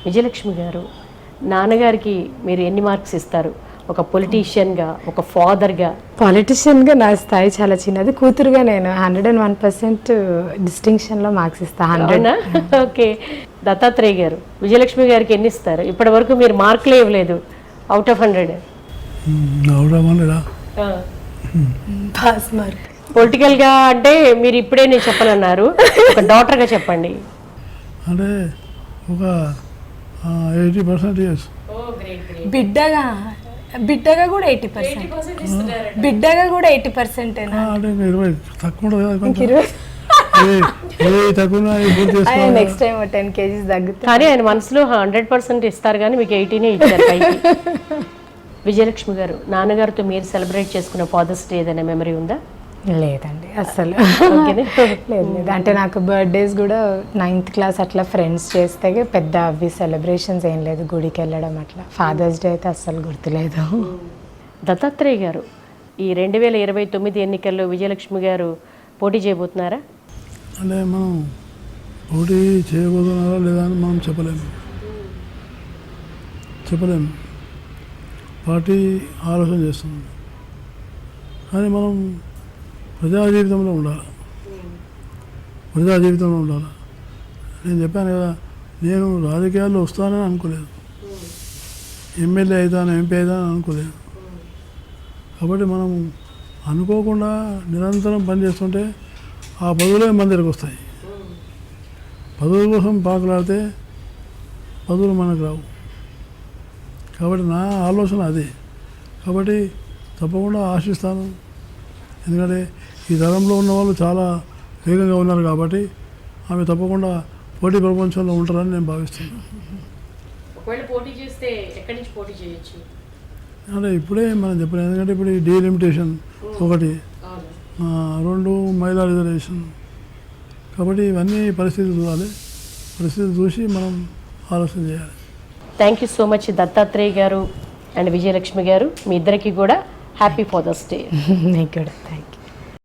విజయలక్ష్మి గారు, నాన్నగారికి మీరు ఎన్ని మార్క్స్ ఇస్తారు? ఒక పొలిటీషియన్గా, ఒక ఫాదర్గా. పాలిటిషియన్గా నా స్థాయి చాలా చిన్నది. కూతురుగా నేను 101% డిస్టింక్షన్లో మార్క్స్ ఇస్తాను. 100. ఓకే. దత్తాత్రేయ గారు, విజయలక్ష్మి గారికి ఎన్ని ఇస్తారు? ఇప్పటి వరకు మీరు మార్కులే ఇవ్వలేదు. Out of 100 pass mark. పొలిటికల్గా అంటే మీరు ఇప్పుడే నేను చెప్పనన్నారు, ఒక డాక్టర్గా చెప్పండి. అంటే ఒక 80% ఇయర్స్. బిడ్డగా కూడా 80%. బిడ్డగా కూడా 80%. అంటే 20 తక్కువ ఉంటుంది కదా కొంచెం. 20 తక్కువ నెక్స్ట్ టైం 10 kgs తగ్గుతుంది. కానీ ఆయన మనసులో 100% ఇస్తారు, కానీ మీకు 80నే ఇచ్చారు పైకి. విజయలక్ష్మి గారు, నాన్నగారితో మీరు సెలబ్రేట్ చేసుకున్న ఫాదర్స్ డే ఏదైనా మెమరీ ఉందా? లేదండి అసలు. లేదు. అంటే నాకు బర్త్డేస్ కూడా 9th క్లాస్ అట్లా ఫ్రెండ్స్ చేస్తే పెద్ద అవి సెలబ్రేషన్స్ ఏం లేదు, గుడికి వెళ్ళడం అట్లా. ఫాదర్స్ డే అయితే అస్సలు గుర్తులేదు. దత్తాత్రేయ గారు, ఈ 2029 ఎన్నికల్లో విజయలక్ష్మి గారు పోటీ చేయబోతున్నారా? అంటే మనం పోటీ చేయబోతున్నారా లేదా అని మనం చెప్పలేము. పార్టీ ఆలోచన చేస్తుంది, కానీ మనం ప్రజా జీవితంలో ఉండాలి. నేను చెప్పాను కదా, నేను రాజకీయాల్లో వస్తానని అనుకోలేదు, ఎమ్మెల్యే అవుతాను, ఎంపీ అవుతానని అనుకోలేదు. కాబట్టి మనం అనుకోకుండా నిరంతరం పనిచేస్తుంటే ఆ పదవులే మన దగ్గరకు వస్తాయి. పదవుల కోసం పాకులాడితే పదవులు మనకు రావు. కాబట్టి నా ఆలోచన అదే. కాబట్టి తప్పకుండా ఆశిస్తాను. ఎందుకంటే ఈ తరంలో ఉన్న వాళ్ళు చాలా వేగంగా ఉన్నారు కాబట్టి ఆమె తప్పకుండా పోటీ ప్రపంచంలో ఉంటారని నేను భావిస్తున్నాను. ఒకవేళ పోటీ చేస్తే ఎక్కడి నుంచి పోటీ చేయొచ్చు అంటే ఇప్పుడే మనం చెప్పలేదు. ఎందుకంటే ఇప్పుడు ఈ డీలిమిటేషన్ ఒకటి, 2 మహిళా రిజర్వేషన్. కాబట్టి ఇవన్నీ పరిస్థితులు చూడాలి. పరిస్థితులు చూసి మనం ఆలోచన చేయాలి. Thank you so much Dattatreya గారు అండ్ విజయలక్ష్మి గారు. మీ ఇద్దరికి కూడా హ్యాపీ ఫాదర్స్ డే. మీకు కూడా థ్యాంక్ యూ.